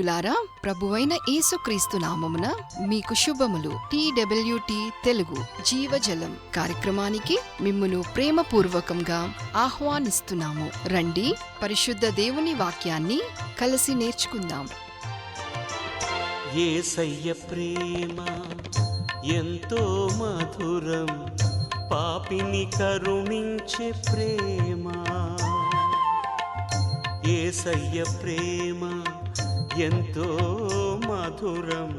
ప్రియులారా, ప్రభువైన యేసుక్రీస్తు నామమున మీకు శుభములు. TWT తెలుగు జీవజలం కార్యక్రమానికి మిమ్మును ప్రేమపూర్వకంగా ఆహ్వానిస్తున్నాము. రండి, పరిశుద్ధ దేవుని వాక్యాన్ని కలిసి నేర్చుకుందాం. యేసయ్య ప్రేమ ఎంతో మధురం, పాపిని కరుణించే ప్రేమ. యేసయ్య ప్రేమ ఎంతో మధురం,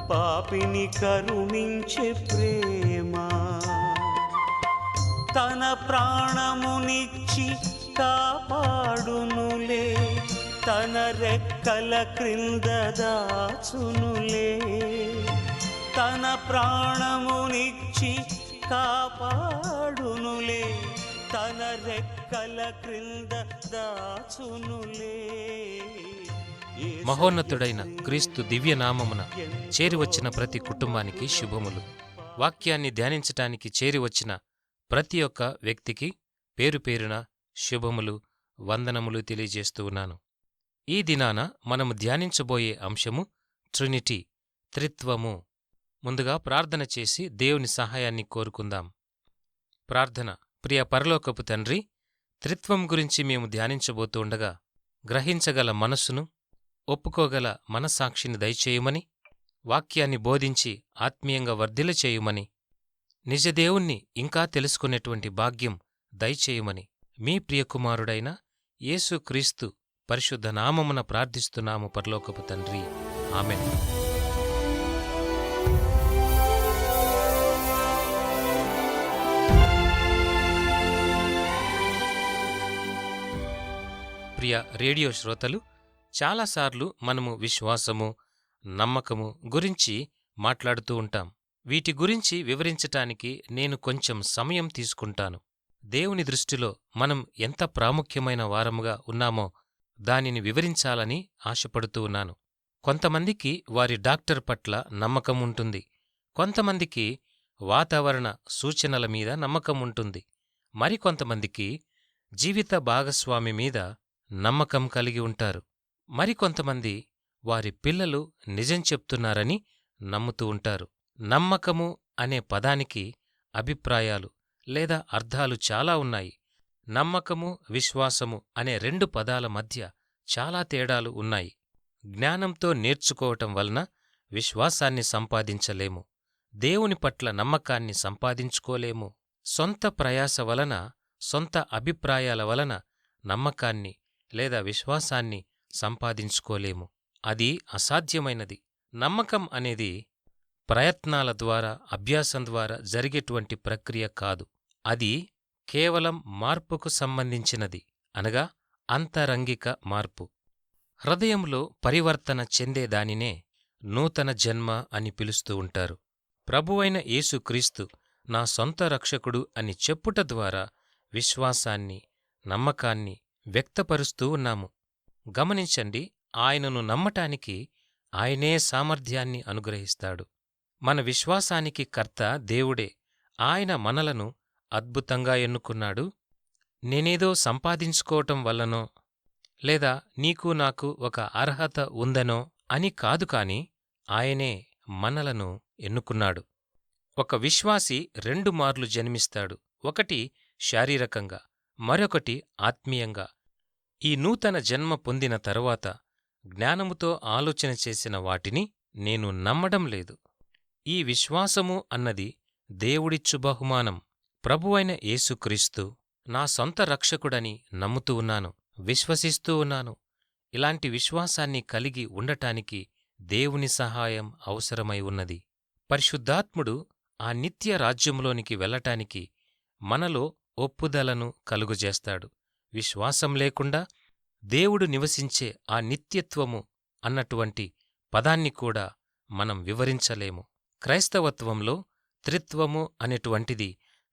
పాపిని కరుణించే ప్రేమ. తన ప్రాణమునిచ్చి కాపాడునులే, తన రెక్కల క్రింద దాచునులే. తన ప్రాణమునిచ్చి కాపాడునులే, తన రెక్కల క్రింద దాచునులే. మహోన్నతుడైన క్రీస్తు దివ్యనామమున చేరివచ్చిన ప్రతి కుటుంబానికి శుభములు. వాక్యాన్ని ధ్యానించటానికి చేరివచ్చిన ప్రతి ఒక్క వ్యక్తికి పేరు పేరున శుభములు, వందనములు తెలియజేస్తూ ఉన్నాను. ఈ దినాన మనము ధ్యానించబోయే అంశము ట్రినిటీ, త్రిత్వము. ముందుగా ప్రార్థన చేసి దేవుని సహాయాన్ని కోరుకుందాం. ప్రార్థన. ప్రియ పరలోకపు తండ్రి, త్రిత్వం గురించి మేము ధ్యానించబోతూ ఉండగా గ్రహించగల మనస్సును, ఒప్పుకోగల మనస్సాక్షిని దయచేయుమని, వాక్యాన్ని బోధించి ఆత్మీయంగా వర్ధిల్ల చేయుమని, నిజదేవుణ్ణి ఇంకా తెలుసుకునేటువంటి భాగ్యం దయచేయుమని మీ ప్రియకుమారుడైన యేసుక్రీస్తు పరిశుద్ధ నామమున ప్రార్థిస్తున్నాము పరలోకపు తండ్రి. ఆమెన్. ప్రియ రేడియో శ్రోతలు, చాలాసార్లు మనము విశ్వాసము, నమ్మకము గురించి మాట్లాడుతూ ఉంటాం. వీటి గురించి వివరించటానికి నేను కొంచెం సమయం తీసుకుంటాను. దేవుని దృష్టిలో మనం ఎంత ప్రాముఖ్యమైన వారముగా ఉన్నామో దానిని వివరించాలని ఆశపడుతూ ఉన్నాను. కొంతమందికి వారి డాక్టర్ పట్ల నమ్మకం ఉంటుంది, కొంతమందికి వాతావరణ సూచనల మీద నమ్మకం ఉంటుంది, మరికొంతమందికి జీవిత భాగస్వామి మీద నమ్మకం కలిగి ఉంటారు. మరికొంతమంది వారి పిల్లలు నిజం చెప్తున్నారని నమ్ముతూ ఉంటారు. నమ్మకము అనే పదానికి అభిప్రాయాలు లేదా అర్థాలు చాలా ఉన్నాయి. నమ్మకము, విశ్వాసము అనే రెండు పదాల మధ్య చాలా తేడాలు ఉన్నాయి. జ్ఞానంతో నేర్చుకోవటం వలన విశ్వాసాన్ని సంపాదించలేము. దేవుని పట్ల నమ్మకాన్ని సంపాదించుకోలేము. సొంత ప్రయాస వలన, సొంత అభిప్రాయాల వలన నమ్మకాన్ని లేదా విశ్వాసాన్ని సంపాదించుకోలేము. అది అసాధ్యమైనది. నమ్మకం అనేది ప్రయత్నాల ద్వారా, అభ్యాసం ద్వారా జరిగేటువంటి ప్రక్రియ కాదు. అది కేవలం మార్పుకు సంబంధించినది, అనగా అంతరంగిక మార్పు. హృదయంలో పరివర్తన చెందేదానినే నూతన జన్మ అని పిలుస్తూ ఉంటారు. ప్రభువైన యేసుక్రీస్తు నా సొంత రక్షకుడు అని చెప్పుట ద్వారా విశ్వాసాన్ని, నమ్మకాన్ని వ్యక్తపరుస్తూ ఉన్నాము. గమనించండి, ఆయనను నమ్మటానికి ఆయనే సామర్థ్యాన్ని అనుగ్రహిస్తాడు. మన విశ్వాసానికి కర్త దేవుడే. ఆయన మనలను అద్భుతంగా ఎన్నుకున్నాడు. నేనేదో సంపాదించుకోవటం వల్లనో లేదా నీకు నాకు ఒక అర్హత ఉందనో అని కాదు, కాని ఆయనే మనలను ఎన్నుకున్నాడు. ఒక విశ్వాసి 2 మార్లు జన్మిస్తాడు. ఒకటి శారీరకంగా, మరొకటి ఆత్మీయంగా. ఈ నూతన జన్మ పొందిన తరువాత జ్ఞానముతో ఆలోచన చేసిన వాటిని నేను నమ్మడం లేదు. ఈ విశ్వాసము అన్నది దేవుడిచ్చు బహుమానం. ప్రభువైన యేసుక్రీస్తు నా సొంత రక్షకుడని నమ్ముతూ ఉన్నాను, విశ్వసిస్తూ ఉన్నాను. ఇలాంటి విశ్వాసాన్ని కలిగి ఉండటానికి దేవుని సహాయం అవసరమై ఉన్నది. పరిశుద్ధాత్ముడు ఆ నిత్య రాజ్యంలోనికి వెళ్లటానికి మనలో ఒప్పుదలను కలుగజేస్తాడు. విశ్వాసం లేకుండా దేవుడు నివసించే ఆ నిత్యత్వము అన్నటువంటి పదాన్ని కూడా మనం వివరించలేము. క్రైస్తవత్వంలో త్రిత్వము అనేటువంటిది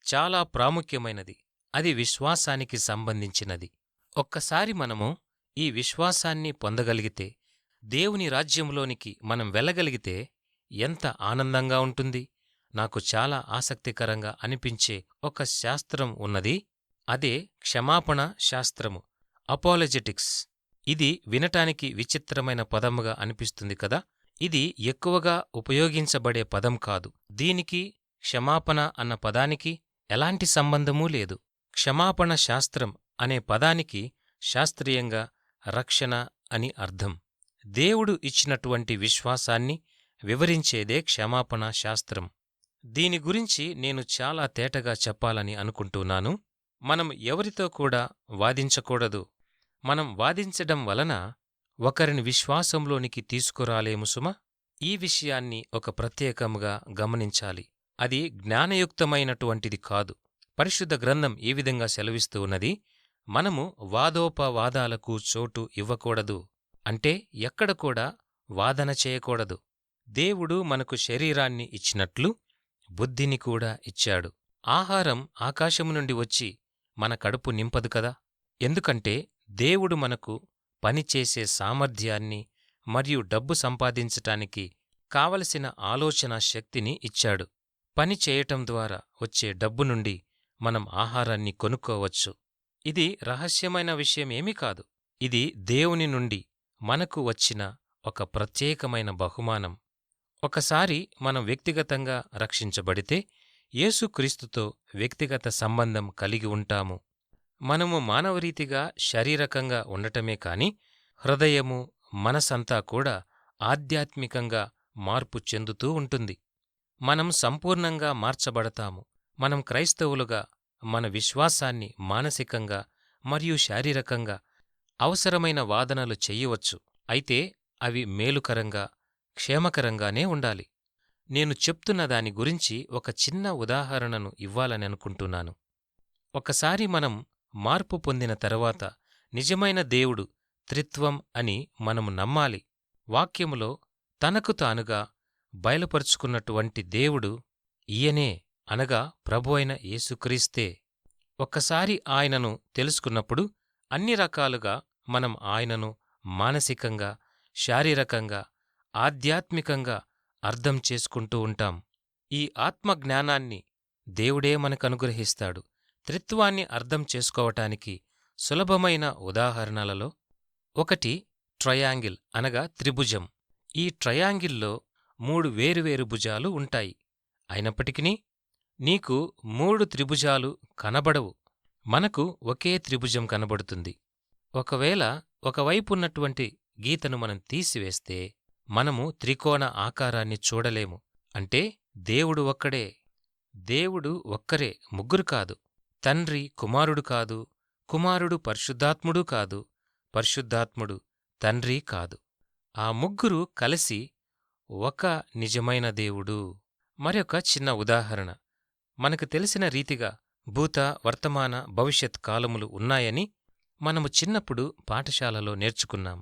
చాలా ప్రాముఖ్యమైనది. అది విశ్వాసానికి సంబంధించినది. ఒక్కసారి మనము ఈ విశ్వాసాన్ని పొందగలిగితే, దేవుని రాజ్యంలోనికి మనం వెళ్ళగలిగితే ఎంత ఆనందంగా ఉంటుంది. నాకు చాలా ఆసక్తికరంగా అనిపించే ఒక శాస్త్రం ఉన్నది. అదే క్షమాపణ శాస్త్రము, అపాలజెటిక్స్. ఇది వినటానికి విచిత్రమైన పదముగా అనిపిస్తుంది కదా. ఇది ఎక్కువగా ఉపయోగించబడే పదం కాదు. దీనికి క్షమాపణ అన్న పదానికి ఎలాంటి సంబంధమూ లేదు. క్షమాపణ శాస్త్రం అనే పదానికి శాస్త్రీయంగా రక్షణ అని అర్థం. దేవుడు ఇచ్చినటువంటి విశ్వాసాన్ని వివరించేదే క్షమాపణ శాస్త్రం. దీని గురించి నేను చాలా తేటగా చెప్పాలని అనుకుంటున్నాను. మనం ఎవరితో కూడా వాదించకూడదు. మనం వాదించడం వలన ఒకరిని విశ్వాసంలోనికి తీసుకురాలేము సుమా. ఈ విషయాన్ని ఒక ప్రత్యేకముగా గమనించాలి. అది జ్ఞానయుక్తమైనటువంటిది కాదు. పరిశుద్ధ గ్రంథం ఈ విధంగా సెలవిస్తూ ఉన్నది, మనము వాదోపవాదాలకు చోటు ఇవ్వకూడదు. అంటే ఎక్కడ కూడా వాదన చేయకూడదు. దేవుడు మనకు శరీరాన్ని ఇచ్చినట్లు బుద్ధిని కూడా ఇచ్చాడు. ఆహారం ఆకాశము నుండి వచ్చి మన కడుపు నింపదు కదా. ఎందుకంటే దేవుడు మనకు పనిచేసే సామర్థ్యాన్ని మరియు డబ్బు సంపాదించటానికి కావలసిన ఆలోచన శక్తిని ఇచ్చాడు. పని చేయటం ద్వారా వచ్చే డబ్బు నుండి మనం ఆహారాన్ని కొనుక్కోవచ్చు. ఇది రహస్యమైన విషయమేమీ కాదు. ఇది దేవుని నుండి మనకు వచ్చిన ఒక ప్రత్యేకమైన బహుమానం. ఒకసారి మనం వ్యక్తిగతంగా రక్షించబడితే యేసుక్రీస్తుతో వ్యక్తిగత సంబంధం కలిగి ఉంటాము. మనము మానవరీతిగా శారీరకంగా ఉండటమే కాని హృదయము, మనసంతా కూడా ఆధ్యాత్మికంగా మార్పు చెందుతూ ఉంటుంది. మనం సంపూర్ణంగా మార్చబడతాము. మనం క్రైస్తవులుగా మన విశ్వాసాన్ని మానసికంగా మరియు శారీరకంగా అవసరమైన వాదనలు చెయ్యవచ్చు. అయితే అవి మేలుకరంగా, క్షేమకరంగానే ఉండాలి. నేను చెప్తున్న దాని గురించి ఒక చిన్న ఉదాహరణను ఇవ్వాలని అనుకుంటున్నాను. ఒకసారి మనం మార్పు పొందిన తరువాత నిజమైన దేవుడు త్రిత్వం అని మనము నమ్మాలి. వాక్యములో తనకు తానుగా బయలుపరుచుకున్నటువంటి దేవుడు ఈయనే, అనగా ప్రభువైన యేసుక్రీస్తే. ఒక్కసారి ఆయనను తెలుసుకున్నప్పుడు అన్ని రకాలుగా మనం ఆయనను మానసికంగా, శారీరకంగా, ఆధ్యాత్మికంగా అర్థం చేసుకుంటూ ఉంటాం. ఈ ఆత్మజ్ఞానాన్ని దేవుడే మనకనుగ్రహిస్తాడు. త్రిత్వాన్ని అర్థం చేసుకోవటానికి సులభమైన ఉదాహరణలలో ఒకటి ట్రయాంగిల్, అనగా త్రిభుజం. ఈ ట్రయాంగిల్లో 3 వేరువేరు భుజాలు ఉంటాయి. అయినప్పటికీ నీకు 3 త్రిభుజాలు కనబడవు. మనకు ఒకే త్రిభుజం కనబడుతుంది. ఒకవేళ ఒకవైపున్నటువంటి గీతను మనం తీసివేస్తే మనము త్రికోణ ఆకారాన్ని చూడలేము. అంటే దేవుడు ఒక్కడే. దేవుడు ఒక్కరే, ముగ్గురు కాదు. తండ్రి కుమారుడు కాదు, కుమారుడు పరిశుద్ధాత్ముడు కాదు, పరిశుద్ధాత్ముడు తండ్రి కాదు. ఆ ముగ్గురు కలిసి ఒక నిజమైన దేవుడు. మరొక చిన్న ఉదాహరణ. మనకు తెలిసిన రీతిగా భూత, వర్తమాన, భవిష్యత్ కాలములు ఉన్నాయని మనము చిన్నప్పుడు పాఠశాలలో నేర్చుకున్నాం.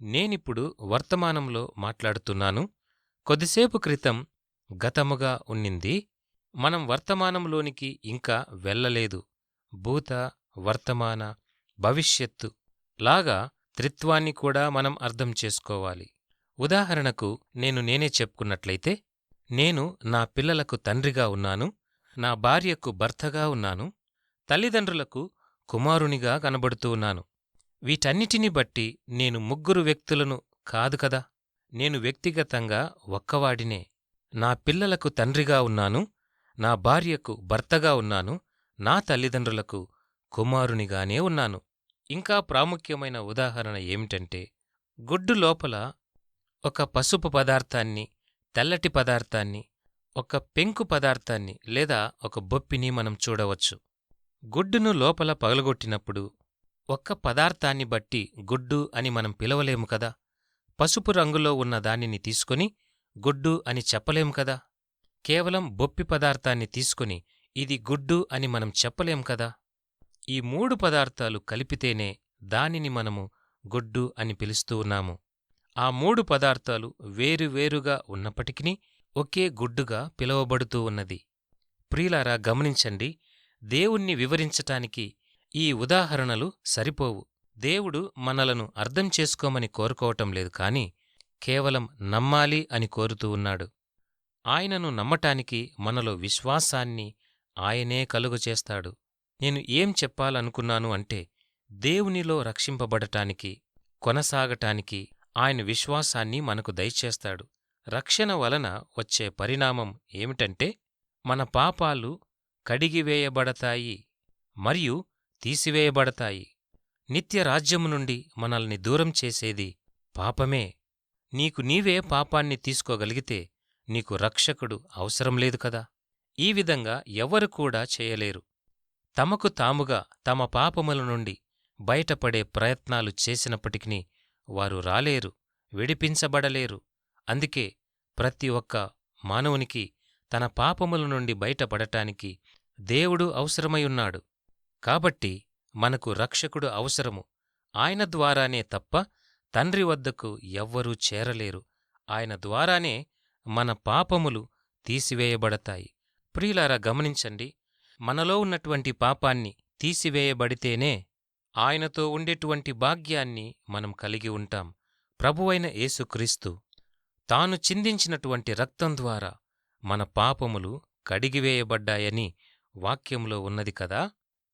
నేనిప్పుడు వర్తమానంలో మాట్లాడుతున్నాను. కొద్దిసేపు క్రితం గతముగా ఉన్నింది. మనం వర్తమానంలోనికి ఇంకా వెళ్ళలేదు. భూత, వర్తమాన, భవిష్యత్తు లాగా త్రిత్వాన్ని కూడా మనం అర్థం చేసుకోవాలి. ఉదాహరణకు నేనే చెప్పుకున్నట్లయితే, నేను నా పిల్లలకు తండ్రిగా ఉన్నాను, నా భార్యకు భర్తగా ఉన్నాను, తల్లిదండ్రులకు కుమారునిగా కనబడుతూ ఉన్నాను. వీటన్నిటిని బట్టి నేను ముగ్గురు వ్యక్తులను కాదు కదా. నేను వ్యక్తిగతంగా ఒక్కవాడినే. నా పిల్లలకు తండ్రిగా ఉన్నాను, నా భార్యకు భర్తగా ఉన్నాను, నా తల్లిదండ్రులకు కుమారునిగానే ఉన్నాను. ఇంకా ప్రాముఖ్యమైన ఉదాహరణ ఏమిటంటే, గుడ్డు లోపల ఒక పసుపు పదార్థాన్ని, తెల్లటి పదార్థాన్ని, ఒక పెంకు పదార్థాన్ని లేదా ఒక బొప్పిని మనం చూడవచ్చు. గుడ్డును లోపల పగలగొట్టినప్పుడు ఒక్క పదార్థాన్ని బట్టి గుడ్డు అని మనం పిలవలేము కదా. పసుపు రంగులో ఉన్న దానిని తీసుకొని గుడ్డు అని చెప్పలేము కదా. కేవలం బొప్పి పదార్థాన్ని తీసుకొని ఇది గుడ్డు అని మనం చెప్పలేం కదా. ఈ 3 పదార్థాలు కలిపితేనే దానిని మనము గుడ్డు అని పిలుస్తూ ఉన్నాము. ఆ 3 పదార్థాలు వేరువేరుగా ఉన్నప్పటికీ ఒకే గుడ్డుగా పిలువబడుతూ ఉన్నది. ప్రియులారా, గమనించండి, దేవుణ్ణి వివరించటానికి ఈ ఉదాహరణలు సరిపోవు. దేవుడు మనలను అర్థం చేసుకోమని కోరుకోవటం లేదు కాని కేవలం నమ్మాలి అని కోరుతూ ఉన్నాడు. ఆయనను నమ్మటానికి మనలో విశ్వాసాన్ని ఆయనే కలుగచేస్తాడు. నేను ఏం చెప్పాలనుకున్నాను అంటే, దేవునిలో రక్షింపబడటానికి కొనసాగటానికి ఆయన విశ్వాసాన్ని మనకు దయచేస్తాడు. రక్షణ వలన వచ్చే పరిణామం ఏమిటంటే మన పాపాలు కడిగివేయబడతాయి మరియు తీసివేయబడతాయి. నిత్యరాజ్యము నుండి మనల్ని దూరం చేసేది పాపమే. నీకు నీవే పాపాన్ని తీసుకోగలిగితే నీకు రక్షకుడు అవసరం లేదు కదా. ఈ విధంగా ఎవరు కూడా చేయలేరు. తమకు తాముగా తమ పాపముల నుండి బయటపడే ప్రయత్నాలు చేసినప్పటికీ వారు రాలేరు, విడిపించబడలేరు. అందుకే ప్రతి ఒక్క మానవునికి తన పాపముల నుండి బయటపడటానికి దేవుడు అవసరమయున్నాడు. కాబట్టి మనకు రక్షకుడు అవసరము. ఆయన ద్వారానే తప్ప తండ్రి వద్దకు ఎవ్వరూ చేరలేరు. ఆయన ద్వారానే మన పాపములు తీసివేయబడతాయి. ప్రియులారా, గమనించండి, మనలో ఉన్నటువంటి పాపాన్ని తీసివేయబడితేనే ఆయనతో ఉండేటువంటి భాగ్యాన్ని మనం కలిగి ఉంటాం. ప్రభువైన యేసుక్రీస్తు తాను చిందించినటువంటి రక్తం ద్వారా మన పాపములు కడిగివేయబడ్డాయని వాక్యంలో ఉన్నది కదా.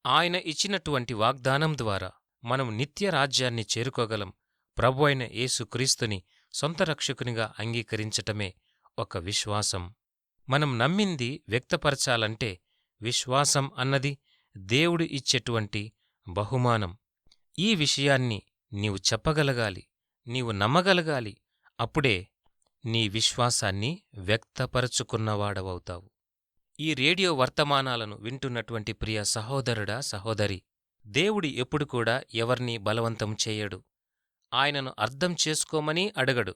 ఆయన ఇచ్చినటువంటి వాగ్దానం ద్వారా మనం నిత్యరాజ్యాన్ని చేరుకోగలం. ప్రభువైన యేసుక్రీస్తుని సొంత రక్షకునిగా అంగీకరించటమే ఒక విశ్వాసం. మనం నమ్మింది వ్యక్తపరచాలంటే విశ్వాసం అన్నది దేవుడు ఇచ్చేటువంటి బహుమానం. ఈ విషయాన్ని నీవు చెప్పగలగాలి, నీవు నమ్మగలగాలి. అప్పుడే నీ విశ్వాసాన్ని వ్యక్తపరచుకున్నవాడవవుతావు. ఈ రేడియో వర్తమానాలను వింటున్నటువంటి ప్రియ సహోదరుడా, సహోదరి, దేవుడు ఎప్పుడు కూడా ఎవర్నీ బలవంతం చేయడు. ఆయనను అర్థం చేసుకోమని అడగడు.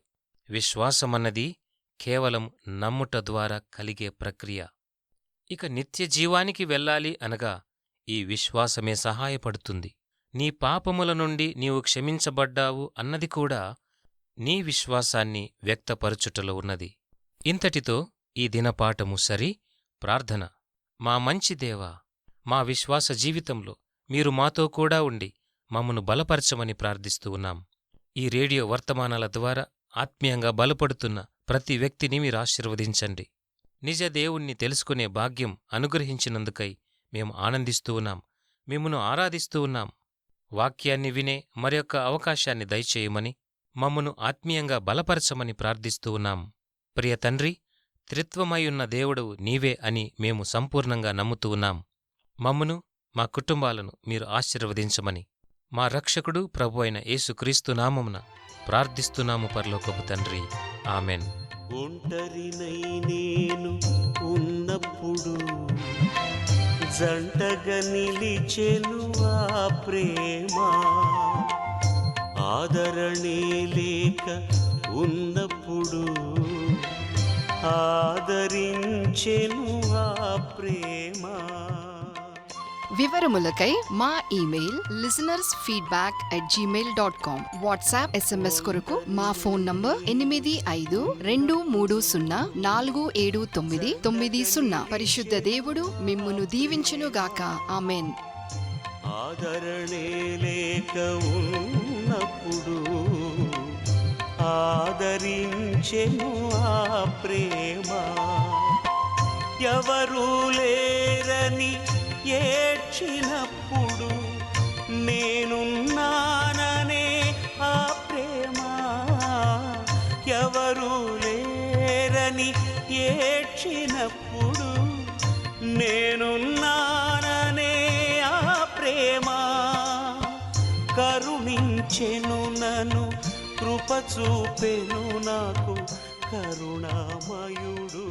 విశ్వాసమన్నది కేవలం నమ్ముట ద్వారా కలిగే ప్రక్రియ. ఇక నిత్యజీవానికి వెళ్ళాలి అనగా ఈ విశ్వాసమే సహాయపడుతుంది. నీ పాపముల నుండి నీవు క్షమించబడ్డావు అన్నది కూడా నీ విశ్వాసాన్ని వ్యక్తపరచుటలో ఉన్నది. ఇంతటితో ఈ దినపాఠము సరి. ప్రార్థన. మా మంచి దేవా, మా విశ్వాస జీవితంలో మీరు మాతో కూడా ఉండి మమ్మను బలపరచమని ప్రార్థిస్తూ ఉన్నాం. ఈ రేడియో వర్తమానాల ద్వారా ఆత్మీయంగా బలపడుతున్న ప్రతి వ్యక్తిని మీరు ఆశీర్వదించండి. నిజ దేవుణ్ణి తెలుసుకునే భాగ్యం అనుగ్రహించినందుకై మేము ఆనందిస్తూ ఉన్నాం, మిమ్మును ఆరాధిస్తూ ఉన్నాం. వాక్యాన్ని వినే మరొక్క అవకాశాన్ని దయచేయమని, మమ్మను ఆత్మీయంగా బలపరచమని ప్రార్థిస్తూ ఉన్నాం. ప్రియ తండ్రి, త్రిత్వమయున్న దేవుడవు నీవే అని మేము సంపూర్ణంగా నమ్ముతూ ఉన్నాం. మమ్మును, మా కుటుంబాలను మీరు ఆశీర్వదించమని మా రక్షకుడు ప్రభు అయిన యేసుక్రీస్తు నామమున ప్రార్థిస్తున్నాము పరలోకపు తండ్రి. ఆమెన్. ఒంటరినై నేను ఉన్నప్పుడు జంటగా నిలిచెను ఆ ప్రేమ, ఆదరణే లేక ఉన్నప్పుడు ఆదరించెను ఆ ప్రేమ. వివరములకై మా ఇమెయిల్ listenersfeedback@gmail.com. వాట్సాప్ SMS కొరకు మా ఫోన్ నంబర్ 852330479990. పరిశుద్ధ దేవుడు మిమ్మును దీవించునుగాక. ఆమెన్. ఆదరణే లేక ఉన్నప్పుడు ఆదరించెను ఆ ప్రేమ, ఎవరూ లేరని ఏడ్చినప్పుడు నేనున్నాననే ఆ ప్రేమ, ఎవరూ లేరని ఏడ్చినప్పుడు నేనున్నాననే ఆ ప్రేమ, కరుణించెను నన్ను, కృప చూపెను నాకు కరుణామయుడు.